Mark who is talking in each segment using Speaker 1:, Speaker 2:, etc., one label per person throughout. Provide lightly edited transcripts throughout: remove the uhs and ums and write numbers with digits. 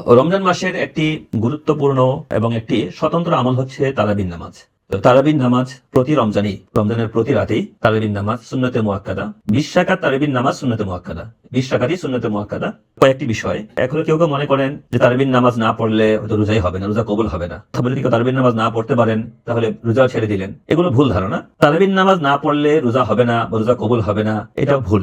Speaker 1: রমজান মাসের একটি গুরুত্বপূর্ণ এবং একটি স্বতন্ত্র আমল হচ্ছে তারাবির নামাজ। তো তারাবির নামাজ প্রতি রমজানের প্রতি রাতেই তারাবির নামাজ সুন্নতে মুআক্কাদা, 20 রাকাত তারাবির নামাজ সুন্নতে মুআক্কাদা, 20 রাকাতই সুন্নতে মুআক্কাদা। কয়েকটি বিষয় এখন কেউ মনে করেন যে তারাবির নামাজ না পড়লে হয়তো রোজাই হবে না, রোজা কবুল হবে না। তবে যদি কেউ তারাবির নামাজ না পড়তে পারেন তাহলে রোজা ছেড়ে দিলেন, এগুলো ভুল ধারণা। তারাবির নামাজ না পড়লে রোজা হবে না বা রোজা কবুল হবে না, এটা ভুল,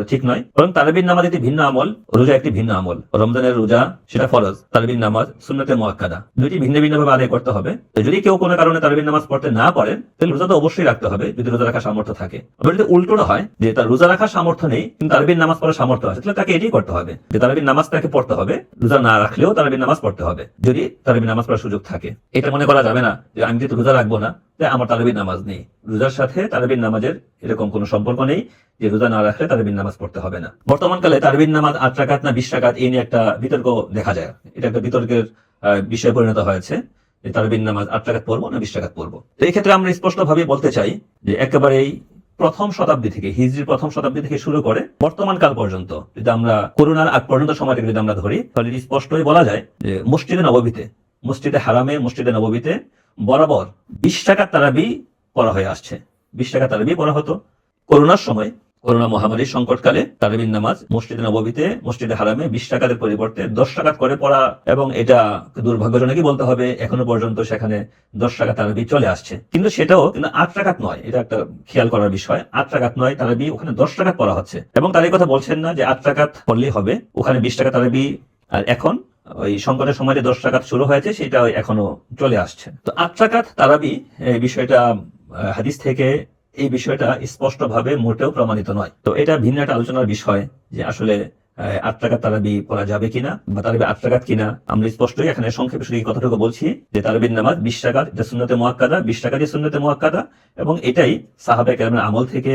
Speaker 1: ঠিক নয়। বরং তারাবির নামাজ একটি ভিন্ন আমল, রোজা একটি ভিন্ন আমল। রমজানের রোজা সেটা ফরজ, তারাবির নামাজ সুন্নতে মুআক্কাদা, দুইটি ভিন্ন ভিন্ন ভাবে আদায় করতে হবে। যদি কেউ কোনো কারণে তারাবির নামাজ পড়তে না পারেন তাহলে রোজা তো অবশ্যই রাখতে হবে যদি রোজা রাখার সামর্থ্য থাকে। আবার যদি উল্টোটা হয় যে তার রোজা রাখার সামর্থ্য নেই কিন্তু তারাবির নামাজ পড়ার সামর্থ্য আছে, তাহলে তাকে এটাই করতে হবে যে তারাবির নামাজ তাকে পড়তে হবে, রোজা না রাখলেও তারাবির নামাজ পড়তে হবে যদি তারাবির নামাজ পড়ার সুযোগ থাকে। এটা মনে করা যাবে না যে আমি যেহেতু রোজা রাখবো না তাই আমার তারাবির নামাজ নেই। রোজার সাথে তারাবির নামাজের এরকম কোনো সম্পর্ক নেই যে রোজা না রাখলে তারাবির নামাজ পড়তে হবে না। বর্তমানকালে তারাবির নামাজ 8 রাকাত না 20 রাকাত এই নিয়ে একটা বিতর্ক দেখা যায়। এটা একটা বিতর্কের বিষয়ে পরিণত হয়েছে যে তারাবির নামাজ 8 রাকাত পড়বো না 20 রাকাত পড়বো। তো এই ক্ষেত্রে আমরা স্পষ্টভাবে বলতে চাই যে একেবারেই প্রথম শতাব্দী থেকে, হিজরির প্রথম শতাব্দী থেকে শুরু করে বর্তমান কাল পর্যন্ত, যদি আমরা করোনার আগ পর্যন্ত সময়টাকে যদি আমরা ধরি তাহলে স্পষ্টই বলা যায় যে মসজিদে নববীতে, মসজিদে হারামে, মসজিদে নববীতে বরাবর 20 রাকাত তারাবি পড়া হয়ে আসছে। 20 রাকাত তারাবি পড়া হতো। করোনার সময়, করোনা মহামারীর সংকটকালে তারাবির নামাজ মসজিদে নববীতে, মসজিদে হারামে 20 রাকাতের পরিবর্তে 10 রাকাত করে পড়া, এবং এটা দুর্ভাগ্যজনকই বলতে হবে এখনো পর্যন্ত সেখানে 10 রাকাত তারাবি চলে আসছে। কিন্তু সেটাও কিন্তু 8 রাকাত নয়, এটা একটা খেয়াল করার বিষয়। 8 রাকাত নয়, তারাবি ওখানে 10 রাকাত পড়া হচ্ছে। এবং তার এই কথা বলছেন না যে 8 রাকাত পড়লেই হবে, ওখানে 20 রাকাত তারাবি। আর এখন ওই সংকটের সময় যে 10 রাকাত শুরু হয়েছে সেটা এখনো চলে আসছে। তো 8 রাকাত তারাবি এই বিষয়টা হাদিস থেকে এই বিষয়টা স্পষ্টভাবে মোটেও প্রমাণিত নয়। তো এটা ভিন্ন একটা আলোচনার বিষয় যে আসলে 8 রাকাত তারাবি পড়া যাবে কিনা বা তারাবি 8 রাকাত কিনা। আমরা স্পষ্টই এখানে সংক্ষেপে শুধু কথাটুকু বলছি যে তারাবির নামাজ 20 রাকাত, এটা সুন্নতে মুআক্কাদা, 20 রাকাতই সুন্নতে মুআক্কাদা। এবং এটাই সাহাবায়ে কেরামের আমল থেকে,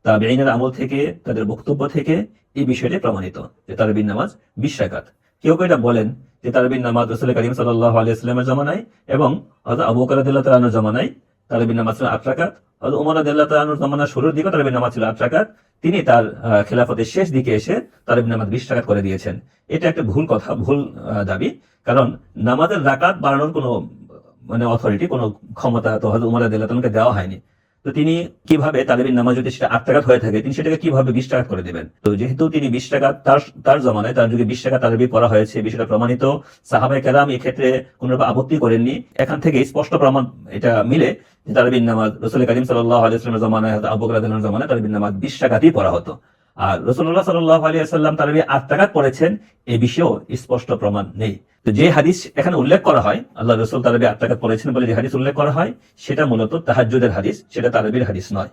Speaker 1: তাবেঈনের আমল থেকে, তাদের বক্তব্য থেকে এই বিষয়টি প্রমাণিত যে তারাবির নামাজ 20 রাকাত। কেউ এটা বলেন যে তারাবির নামাজ রাসূল করিম সাল্লাল্লাহু আলাইহি ওয়াসাল্লামের জামানায় এবং হযরত আবু বকর রাদিয়াল্লাহু তাআলার জামানায় তারাবির নামাজ ছিল 8 রাকাত। হযরত ওমর রাদিয়াল্লাহু তাআলার জামানার শুরুর দিকে তারাবির নামাজ ছিল 8 রাকাত। তিনি তার খেলাফতের শেষ দিকে এসে তারাবির নামাজ 20 রাকাত করে দিয়েছেন। এটা একটা ভুল কথা, ভুল দাবি। কারণ নামাজের রাকাত বাড়ানোর কোনো অথরিটি, কোনো ক্ষমতা তো হযরত ওমর রাদিয়াল্লাহু তাআলাকে দেওয়া হয়নি। তো তিনি কিভাবে তারাবির নামাজ যদি সেটা 8 রাকাত হয়ে থাকে তিনি সেটাকে কিভাবে 20 রাকাত করে দিবেন? তো যেহেতু তিনি 20 রাকাত, তার জামানায়, তার যুগে 20 রাকাত তারাবি পড়া হয়েছে, বিষয়টা প্রমাণিত। সাহাবায়ে কেরাম এই ক্ষেত্রে কোনো আপত্তি করেননি। এখান থেকে স্পষ্ট প্রমাণ এটা মিলে যে তারাবির নামাজ রাসূল করিম সাল্লাল্লাহু আলাইহি ওয়াসাল্লামের জামানায়, আবু বকর রাদিয়াল্লাহু আনহুর জামানায় তারাবির নামাজ 20 রাকাতই পড়া হতো। আর রাসূলুল্লাহ সাল্লাল্লাহু আলাইহি ওয়াসাল্লাম তারাবি 8 রাকাত পড়েছেন এই বিষয়েও স্পষ্ট প্রমাণ নেই। তো যে হাদিস এখানে উল্লেখ করা হয়, আল্লাহ রাসূল তারাবি 8 রাকাত পড়েছেন বলে যে হাদিস উল্লেখ করা হয়, সেটা মূলত তাহাজ্জুদের হাদিস, সেটা তারাবির হাদিস নয়।